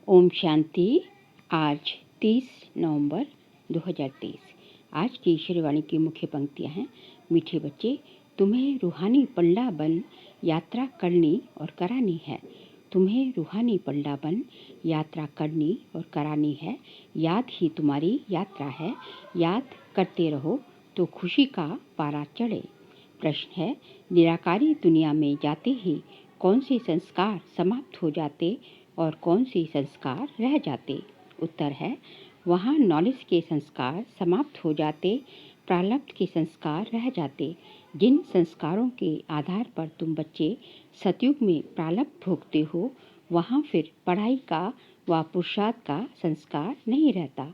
ओम शांति। आज 30 नवंबर 2023। आज की ईश्वरवाणी की मुख्य पंक्तियां हैं। मीठे बच्चे, तुम्हें रूहानी पल्ला बन यात्रा करनी और करानी है। तुम्हें रूहानी पल्ला बन यात्रा करनी और करानी है। याद ही तुम्हारी यात्रा है। याद करते रहो तो खुशी का पारा चढ़े। प्रश्न है, निराकारी दुनिया में जाते ही कौन से संस्कार समाप्त हो जाते और कौन से संस्कार रह जाते? उत्तर है, वहाँ नॉलेज के संस्कार समाप्त हो जाते, प्रारब्ध के संस्कार रह जाते। जिन संस्कारों के आधार पर तुम बच्चे सतयुग में प्रारब्ध भोगते हो, वहाँ फिर पढ़ाई का व पुरुषार्थ का संस्कार नहीं रहता।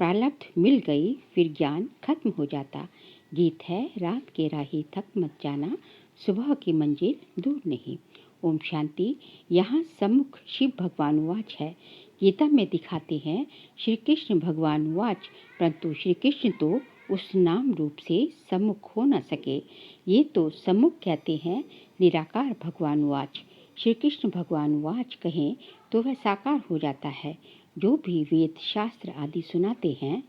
प्रारब्ध मिल गई फिर ज्ञान खत्म हो जाता। गीत है, रात के राही थक मत जाना, सुबह की मंजिल दूर नहीं। ओम शांति। यहाँ सम्मुख शिव भगवान वाच है। गीता में दिखाते हैं श्री कृष्ण भगवान वाच, परंतु श्री कृष्ण तो उस नाम रूप से सम्मुख हो न सके। ये तो सम्मुख कहते हैं निराकार भगवान वाच। श्री कृष्ण भगवान वाच कहें तो वह साकार हो जाता है। जो भी वेद शास्त्र आदि सुनाते हैं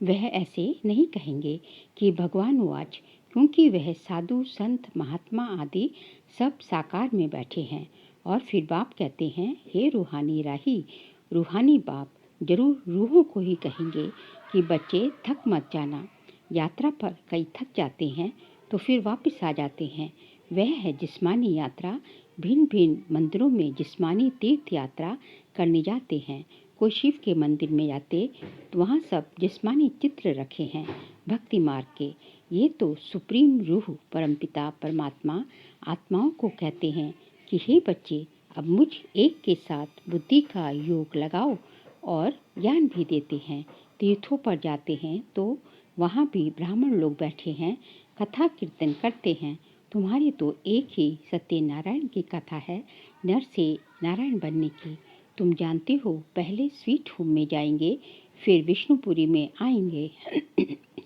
वह ऐसे नहीं कहेंगे कि भगवान वाच, क्योंकि वह साधु संत महात्मा आदि सब साकार में बैठे हैं। और फिर बाप कहते हैं, हे रूहानी राही, रूहानी बाप जरूर रूहों को ही कहेंगे कि बच्चे थक मत जाना। यात्रा पर कई थक जाते हैं तो फिर वापस आ जाते हैं। वह है जिस्मानी यात्रा। भिन्न भिन्न मंदिरों में जिस्मानी तीर्थ यात्रा करने जाते हैं। कोई शिव के मंदिर में जाते तो वहाँ सब जिस्मानी चित्र रखे हैं भक्ति मार्ग के। ये तो सुप्रीम रूह परमपिता परमात्मा आत्माओं को कहते हैं कि हे बच्चे, अब मुझ एक के साथ बुद्धि का योग लगाओ। और ज्ञान भी देते हैं। तीर्थों पर जाते हैं तो वहाँ भी ब्राह्मण लोग बैठे हैं, कथा कीर्तन करते हैं। तुम्हारी तो एक ही सत्यनारायण की कथा है, नर से नारायण बनने की। तुम जानते हो, पहले स्वीट होम में जाएंगे, फिर विष्णुपुरी में आएंगे।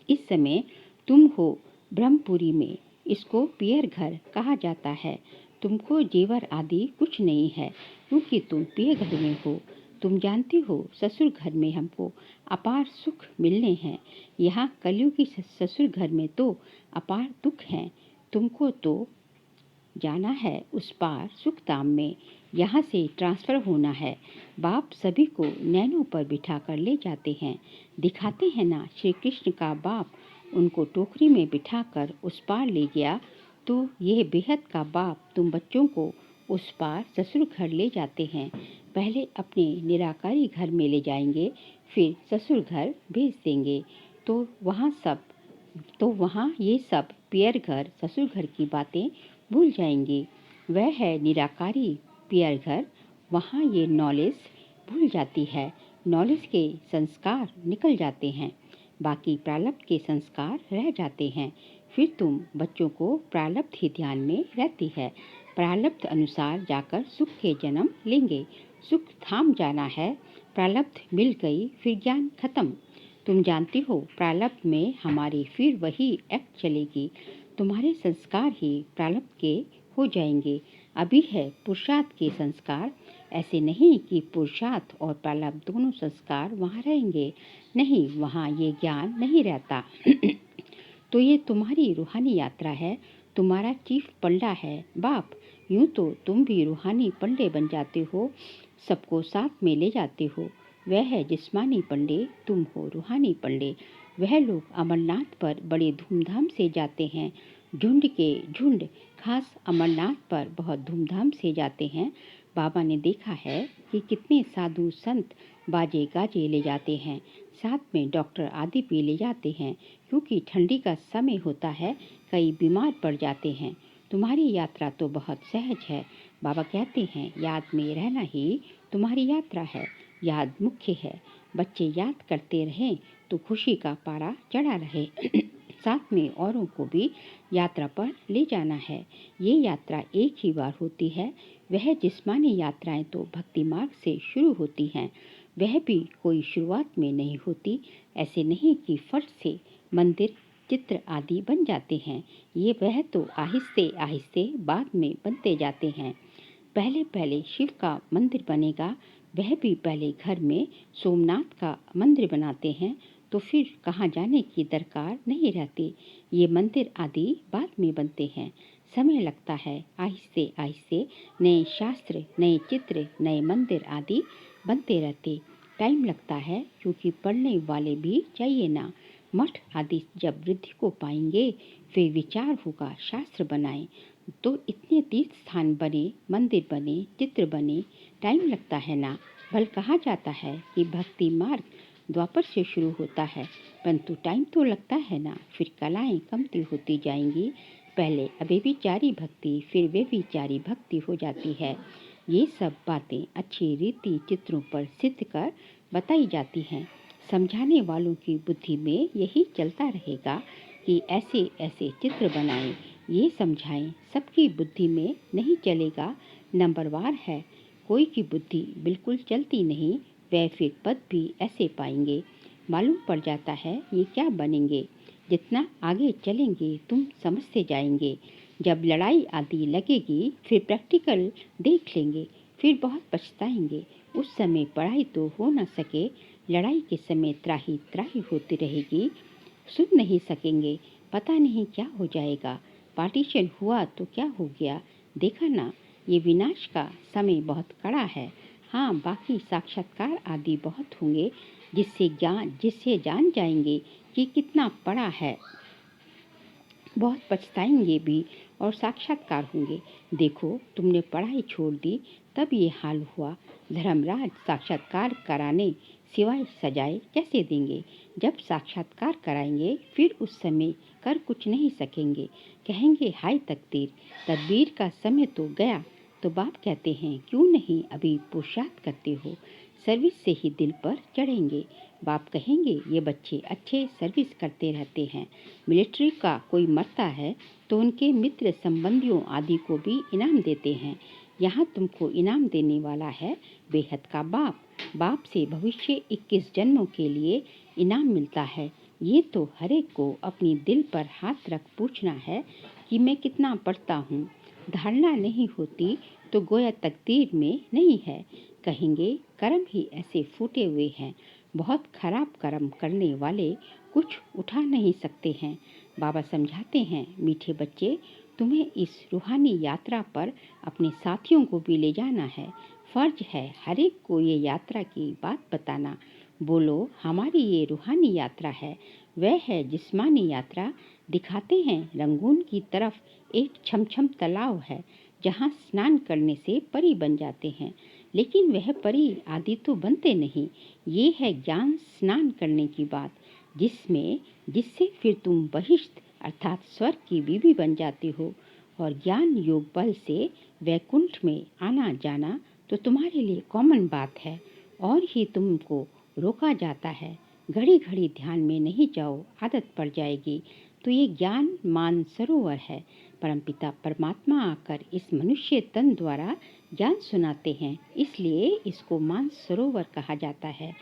इस समय तुम हो ब्रह्मपुरी में। इसको पियर घर कहा जाता है। तुमको जेवर आदि कुछ नहीं है, क्योंकि तुम पियर घर में हो। तुम जानते हो, ससुर घर में हमको अपार सुख मिलने हैं। यहाँ कलयुगी ससुर घर में तो अपार दुख हैं। तुमको तो जाना है उस पार सुखधाम में। यहाँ से ट्रांसफ़र होना है। बाप सभी को नैनों पर बिठा कर ले जाते हैं। दिखाते हैं ना, श्री कृष्ण का बाप उनको टोकरी में बिठा कर उस पार ले गया, तो यह बेहद का बाप तुम बच्चों को उस पार ससुर घर ले जाते हैं। पहले अपने निराकारी घर में ले जाएंगे, फिर ससुर घर भेज देंगे। तो वहाँ ये सब पियर घर ससुर घर की बातें भूल जाएंगे। वह है निराकारी पियर घर। वहाँ ये नॉलेज भूल जाती है। नॉलेज के संस्कार निकल जाते हैं, बाकी प्रारब्ध के संस्कार रह जाते हैं। फिर तुम बच्चों को प्रारब्ध ही ध्यान में रहती है। प्रारब्ध अनुसार जाकर सुख के जन्म लेंगे। सुख धाम जाना है। प्रारब्ध मिल गई फिर ज्ञान खत्म। तुम जानते हो, प्रारब्ध में हमारी फिर वही एक्ट चलेगी। तुम्हारे संस्कार ही प्रारब्ध के हो जाएंगे। अभी है पुरुषार्थ के संस्कार। ऐसे नहीं कि पुरुषार्थ और प्रारब्ध दोनों संस्कार वहाँ रहेंगे। नहीं, वहाँ ये ज्ञान नहीं रहता। तो ये तुम्हारी रूहानी यात्रा है। तुम्हारा चीफ पल्ला है बाप। यूँ तो तुम भी रूहानी पल्ले बन जाते हो, सबको साथ में ले जाते हो। वह है जिस्मानी पल्ले, तुम हो रूहानी पल्ले। वह लोग अमरनाथ पर बड़े धूमधाम से जाते हैं। झुंड के झुंड खास अमरनाथ पर बहुत धूमधाम से जाते हैं। बाबा ने देखा है कि कितने साधु संत बाजे गाजे ले जाते हैं। साथ में डॉक्टर आदि भी ले जाते हैं, क्योंकि ठंडी का समय होता है, कई बीमार पड़ जाते हैं। तुम्हारी यात्रा तो बहुत सहज है। बाबा कहते हैं, याद में रहना ही तुम्हारी यात्रा है। याद मुख्य है। बच्चे याद करते रहें तो खुशी का पारा चढ़ा रहे। साथ में औरों को भी यात्रा पर ले जाना है। ये यात्रा एक ही बार होती है। वह जिस्मानी यात्राएं तो भक्ति मार्ग से शुरू होती हैं। वह भी कोई शुरुआत में नहीं होती। ऐसे नहीं कि फट से मंदिर चित्र आदि बन जाते हैं। ये वह तो आहिस्ते आहिस्ते बाद में बनते जाते हैं। पहले पहले शिव का मंदिर बनेगा वह भी पहले घर में सोमनाथ का मंदिर बनाते हैं, तो फिर कहाँ जाने की दरकार नहीं रहती। ये मंदिर आदि बाद में बनते हैं। समय लगता है, आहिस्ते आहिस्ते नए शास्त्र, नए चित्र, नए मंदिर आदि बनते रहते। टाइम लगता है, क्योंकि पढ़ने वाले भी चाहिए ना। मठ आदि जब वृद्धि को पाएंगे, फिर विचार होगा शास्त्र बनाएं। तो इतने तीर्थ स्थान बने, मंदिर बने, चित्र बने, टाइम लगता है ना। भल कहा जाता है कि भक्ति मार्ग द्वापर से शुरू होता है, परंतु टाइम तो लगता है ना। फिर कलाएं कमती होती जाएंगी। पहले अव्यभिचारी भक्ति, फिर व्यभिचारी भक्ति हो जाती है। ये सब बातें अच्छी रीति चित्रों पर सिद्ध कर बताई जाती हैं। समझाने वालों की बुद्धि में यही चलता रहेगा कि ऐसे ऐसे चित्र बनाएं, ये समझाएं। सबकी बुद्धि में नहीं चलेगा, नंबरवार है। कोई की बुद्धि बिल्कुल चलती नहीं, वह फिर पद भी ऐसे पाएंगे। मालूम पड़ जाता है ये क्या बनेंगे। जितना आगे चलेंगे तुम समझते जाएंगे। जब लड़ाई आदि लगेगी, फिर प्रैक्टिकल देख लेंगे, फिर बहुत पछताएंगे। उस समय पढ़ाई तो हो न सके, लड़ाई के समय त्राही त्राही होती रहेगी। सुन नहीं सकेंगे, पता नहीं क्या हो जाएगा। पार्टीशन हुआ तो क्या हो गया, देखा ना। ये विनाश का समय बहुत कड़ा है। हाँ, बाकी साक्षात्कार आदि बहुत होंगे, जिससे जान जाएंगे कि कितना पड़ा है। बहुत पछताएंगे भी और साक्षात्कार होंगे। देखो, तुमने पढ़ाई छोड़ दी, तब ये हाल हुआ। धर्मराज साक्षात्कार कराने सिवाय सजाए कैसे देंगे। जब साक्षात्कार कराएंगे, फिर उस समय कर कुछ नहीं सकेंगे। कहेंगे हाय तकदीर, तदबीर का समय तो गया। तो बाप कहते हैं क्यों नहीं अभी पुरुषार्थ करते हो, सर्विस से ही दिल पर चढ़ेंगे। बाप कहेंगे ये बच्चे अच्छे सर्विस करते रहते हैं। मिलिट्री का कोई मरता है तो उनके मित्र संबंधियों आदि को भी इनाम देते हैं। यहाँ तुमको इनाम देने वाला है बेहद का बाप। बाप से भविष्य 21 जन्मों के लिए इनाम मिलता है। ये तो हर एक को अपनी दिल पर हाथ रख पूछना है कि मैं कितना पढ़ता हूँ। धारणा नहीं होती तो गोया तकदीर में नहीं है। कहेंगे कर्म ही ऐसे फूटे हुए हैं, बहुत खराब कर्म करने वाले कुछ उठा नहीं सकते हैं। बाबा समझाते हैं, मीठे बच्चे, तुम्हें इस रूहानी यात्रा पर अपने साथियों को भी ले जाना है। फर्ज है हर एक को ये यात्रा की बात बताना। बोलो हमारी ये रूहानी यात्रा है, वह है जिस्मानी यात्रा। दिखाते हैं रंगून की तरफ एक छमछम तालाब है, जहाँ स्नान करने से परी बन जाते हैं। लेकिन वह परी आदि तो बनते नहीं। ये है ज्ञान स्नान करने की बात, जिससे फिर तुम बहिष्ठ अर्थात स्वर्ग की बीवी बन जाते हो। और ज्ञान योग बल से वैकुंठ में आना जाना तो तुम्हारे लिए कॉमन बात है, और ही तुमको रोका जाता है। घड़ी घड़ी ध्यान में नहीं जाओ, आदत पड़ जाएगी। तो ये ज्ञान मान सरोवर है। परमपिता परमात्मा आकर इस मनुष्य तन द्वारा ज्ञान सुनाते हैं, इसलिए इसको मान सरोवर कहा जाता है।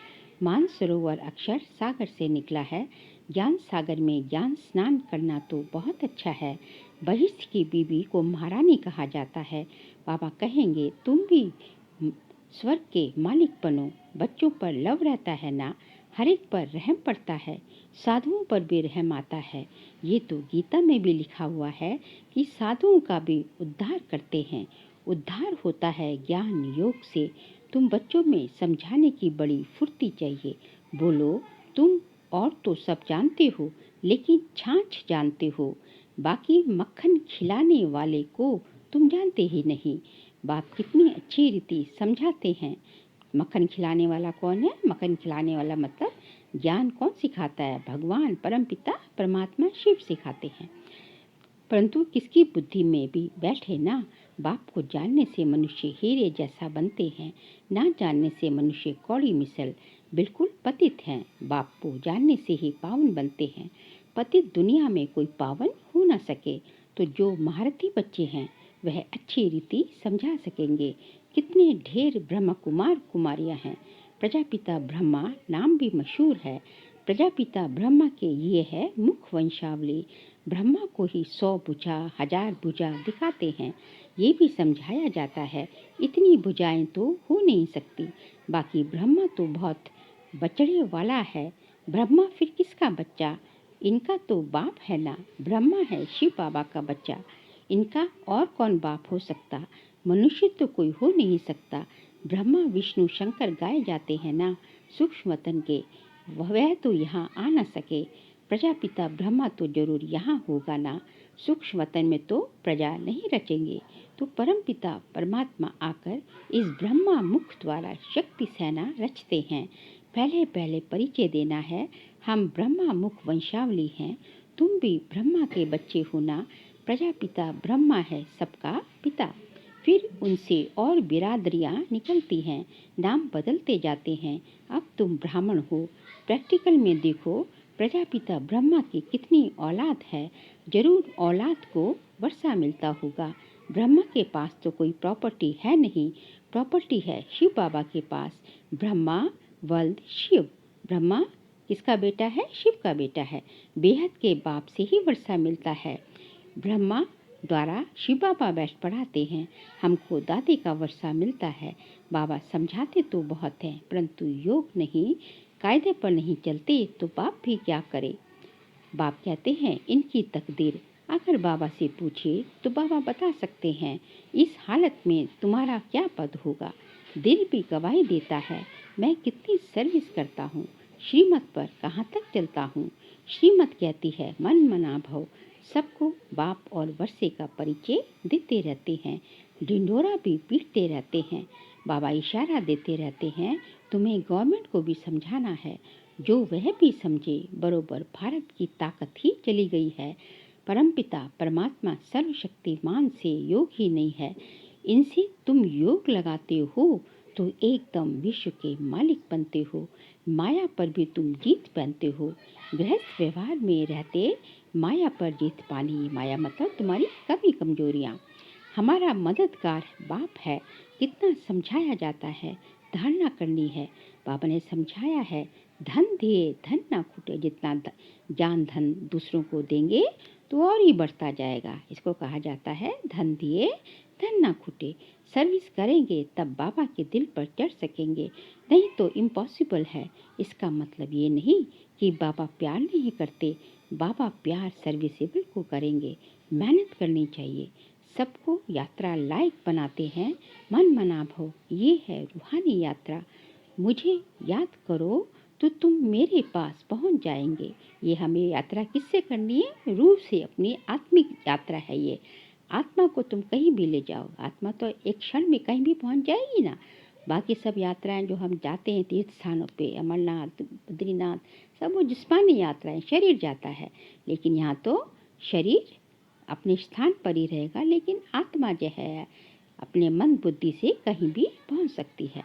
मान सरोवर अक्षर सागर से निकला है। ज्ञान सागर में ज्ञान स्नान करना तो बहुत अच्छा है। बहिष्ठ की बीवी को महारानी कहा जाता है। बाबा कहेंगे तुम भी स्वर्ग के मालिक बनो। बच्चों पर लव रहता है ना, हर एक पर रहम पड़ता है, साधुओं पर भी रहम आता है। ये तो गीता में भी लिखा हुआ है कि साधुओं का भी उद्धार करते हैं। उद्धार होता है ज्ञान योग से। तुम बच्चों में समझाने की बड़ी फुर्ती चाहिए। बोलो तुम और तो सब जानते हो, लेकिन छाछ जानते हो, बाकी मक्खन खिलाने वाले को तुम जानते ही नहीं। बाप कितनी अच्छी रीति समझाते हैं। मक्खन खिलाने वाला कौन है? मक्खन खिलाने वाला मतलब ज्ञान कौन सिखाता है? भगवान परमपिता परमात्मा शिव सिखाते हैं। परंतु किसकी बुद्धि में भी बैठे ना। बाप को जानने से मनुष्य हीरे जैसा बनते हैं, ना जानने से मनुष्य कौड़ी मिसल बिल्कुल पतित हैं। बाप को जानने से ही पावन बनते हैं। पतित दुनिया में कोई पावन हो ना सके। तो जो महारथी बच्चे हैं वह अच्छी रीति समझा सकेंगे। कितने ढेर ब्रह्म कुमार कुमारियां हैं। प्रजापिता ब्रह्मा नाम भी मशहूर है। प्रजापिता ब्रह्मा के ये है मुख वंशावली। ब्रह्मा को ही 100 भुजा 1000 भुजा दिखाते हैं। ये भी समझाया जाता है इतनी भुजाएं तो हो नहीं सकती। बाकी ब्रह्मा तो बहुत बचड़े वाला है। ब्रह्मा फिर किसका बच्चा? इनका तो बाप है ना। ब्रह्मा है शिव बाबा का बच्चा। इनका और कौन बाप हो सकता? मनुष्य तो कोई हो नहीं सकता। ब्रह्मा विष्णु शंकर गाए जाते हैं ना सूक्ष्म वतन के। वह तो यहाँ आ न सके। प्रजापिता ब्रह्मा तो जरूर यहाँ होगा ना। सूक्ष्म वतन में तो प्रजा नहीं रचेंगे, तो परमपिता परमात्मा आकर इस ब्रह्मा मुख द्वारा शक्ति सेना रचते हैं। पहले पहले परिचय देना है, हम ब्रह्मा मुख वंशावली हैं। तुम भी ब्रह्मा के बच्चे हो ना। प्रजापिता ब्रह्मा है सबका पिता। फिर उनसे और बिरादरियां निकलती हैं, नाम बदलते जाते हैं। अब तुम ब्राह्मण हो। प्रैक्टिकल में देखो प्रजापिता ब्रह्मा की कितनी औलाद है। जरूर औलाद को वर्षा मिलता होगा। ब्रह्मा के पास तो कोई प्रॉपर्टी है नहीं, प्रॉपर्टी है शिव बाबा के पास। ब्रह्मा वल्द शिव। ब्रह्मा किसका बेटा है? शिव का बेटा है। बेहद के बाप से ही वर्षा मिलता है। ब्रह्मा द्वारा शिव बाबा बैठ पढ़ाते हैं, हमको दादे का वर्षा मिलता है। बाबा समझाते तो बहुत हैं, परंतु योग नहीं, कायदे पर नहीं चलते तो बाप भी क्या करे। बाप कहते हैं इनकी तकदीर। अगर बाबा से पूछे तो बाबा बता सकते हैं इस हालत में तुम्हारा क्या पद होगा। दिल भी गवाही देता है मैं कितनी सर्विस करता हूँ, श्रीमत पर कहाँ तक चलता हूँ। श्रीमत कहती है मन मना भव। सबको बाप और वर्षे का परिचय देते रहते हैं, ढिंढोरा भी पीटते रहते हैं। बाबा इशारा देते रहते हैं तुम्हें गवर्नमेंट को भी समझाना है, जो वह भी समझे। बरोबर भारत की ताकत ही चली गई है। परमपिता परमात्मा सर्वशक्तिमान से योग ही नहीं है। इनसे तुम योग लगाते हो तो एकदम विश्व के मालिक बनते हो। माया पर भी तुम जीत पहनते हो। गृहस्थ व्यवहार में रहते माया पर जीत पानी। माया मतलब तुम्हारी कमी कमजोरियाँ। हमारा मददगार बाप है। कितना समझाया जाता है, धारणा करनी है। बाबा ने समझाया है धन दिए धन ना खूटे। जितना ज्ञान धन दूसरों को देंगे तो और ही बढ़ता जाएगा। इसको कहा जाता है धन दिए धन ना खूटे। सर्विस करेंगे तब बाबा के दिल पर चढ़ सकेंगे, नहीं तो इम्पॉसिबल है। इसका मतलब ये नहीं कि बाबा प्यार नहीं करते। बाबा प्यार सर्विसेबल को करेंगे। मेहनत करनी चाहिए। सबको यात्रा लायक बनाते हैं। मन मना भव, ये है रूहानी यात्रा। मुझे याद करो तो तुम मेरे पास पहुंच जाएंगे। ये हमें यात्रा किससे करनी है? रूह से। अपनी आत्मिक यात्रा है ये। आत्मा को तुम कहीं भी ले जाओ, आत्मा तो एक क्षण में कहीं भी पहुंच जाएगी ना। बाकी सब यात्राएं जो हम जाते हैं तीर्थ स्थानों पे, अमरनाथ बद्रीनाथ, सब वो जिस्मानी यात्राएं, शरीर जाता है। लेकिन यहाँ तो शरीर अपने स्थान पर ही रहेगा, लेकिन आत्मा जो है अपने मन बुद्धि से कहीं भी पहुंच सकती है।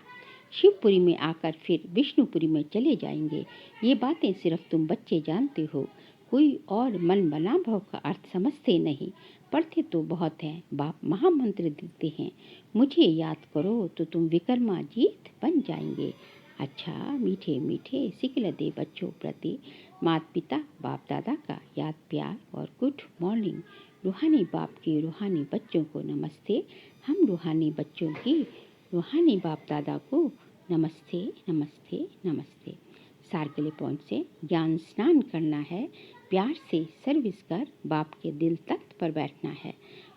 शिवपुरी में आकर फिर विष्णुपुरी में चले जाएंगे। ये बातें सिर्फ तुम बच्चे जानते हो, कोई और मन बना भव का अर्थ समझते नहीं। पढ़ते तो बहुत हैं, बाप महामंत्र देते हैं मुझे याद करो तो तुम विक्रमाजीत बन जाएंगे। अच्छा मीठे मीठे सिखला दे बच्चों प्रति माता पिता बाप दादा का याद प्यार और गुड मॉर्निंग। रूहानी बाप के रूहानी बच्चों को नमस्ते। हम रूहानी बच्चों की रूहानी बाप दादा को नमस्ते नमस्ते नमस्ते। सार्कले पॉइंट से ज्ञान स्नान करना है, प्यार से सर्विस कर बाप के दिल तख्त पर बैठना है।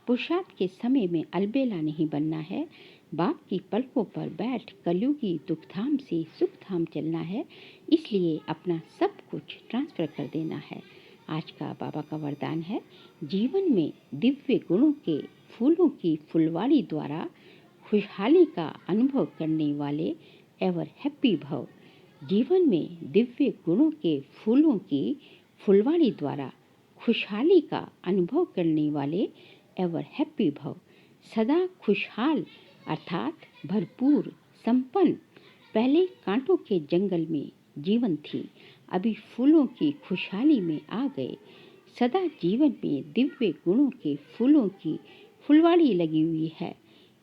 पुरुषार्थ के समय में अलबेला नहीं बनना है। बाप की पलकों पर बैठ कलयुगी दुखधाम से सुखधाम चलना है। इसलिए अपना सब कुछ ट्रांसफर कर देना है। आज का बाबा का वरदान है जीवन में दिव्य गुणों के फूलों की फुलवाड़ी द्वारा खुशहाली का अनुभव करने वाले एवर हैप्पी भव। जीवन में दिव्य गुणों के फूलों की फुलवाड़ी द्वारा खुशहाली का अनुभव करने वाले एवर हैप्पी भव। सदा खुशहाल अर्थात भरपूर संपन्न। पहले कांटों के जंगल में जीवन थी, अभी फूलों की खुशहाली में आ गए। सदा जीवन में दिव्य गुणों के फूलों की फुलवाड़ी लगी हुई है।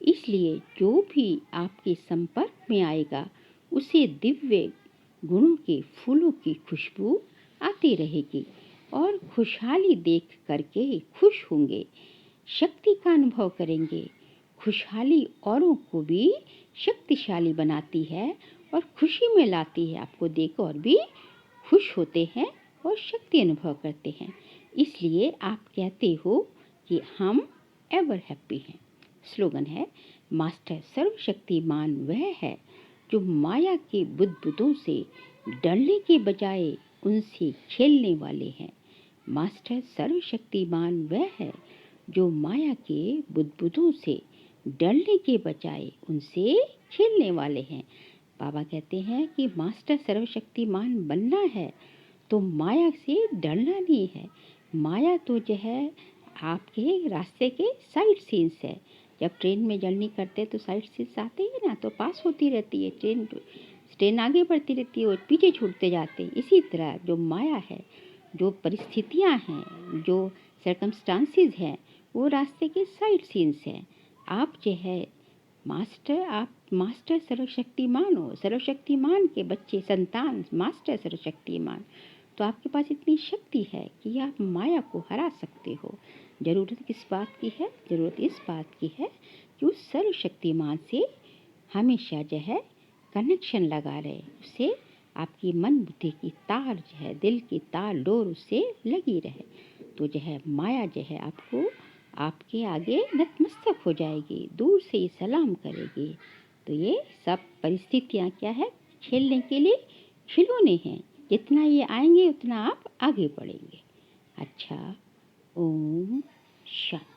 इसलिए जो भी आपके संपर्क में आएगा उसे दिव्य गुणों के फूलों की खुशबू आती रहेगी। और खुशहाली देख करके खुश होंगे, शक्ति का अनुभव करेंगे। खुशहाली औरों को भी शक्तिशाली बनाती है और खुशी में लाती है। आपको देख और भी खुश होते हैं और शक्ति अनुभव करते हैं। इसलिए आप कहते हो कि हम एवर हैप्पी हैं। स्लोगन है, मास्टर सर्वशक्तिमान वह है जो माया के बुदबुदों से डरने के बजाय उनसे खेलने वाले हैं। मास्टर सर्वशक्तिमान वह है जो माया के बुदबुदों से डरने के बजाय उनसे खेलने वाले हैं। बाबा कहते हैं कि मास्टर सर्वशक्तिमान बनना है तो माया से डरना नहीं है। माया तो जो है आपके रास्ते के साइड सीन्स है। जब ट्रेन में जर्नी करते तो साइड सीन्स आते हैं ना, तो पास होती रहती है ट्रेन आगे बढ़ती रहती है और पीछे छूटते जाते हैं। इसी तरह जो माया है, जो परिस्थितियाँ हैं, जो सर्कमस्टांसेस हैं, वो रास्ते के साइड सीन्स हैं। आप जो है आप मास्टर सर्वशक्तिमान हो, सर्वशक्तिमान के बच्चे, संतान, मास्टर सर्वशक्तिमान। तो आपके पास इतनी शक्ति है कि आप माया को हरा सकते हो। ज़रूरत किस बात की है? ज़रूरत इस बात की है कि उस सर्वशक्तिमान से हमेशा जो है कनेक्शन लगा रहे, उससे आपकी मन बुद्धि की तार जो है, दिल की तार डोर उससे लगी रहे। तो जो है माया जो है आपको आपके आगे नतमस्तक हो जाएगी, दूर से ही सलाम करेगी। तो ये सब परिस्थितियाँ क्या है? खेलने के लिए खिलौने हैं। जितना ये आएंगे उतना आप आगे बढ़ेंगे। अच्छा, ओम शांति।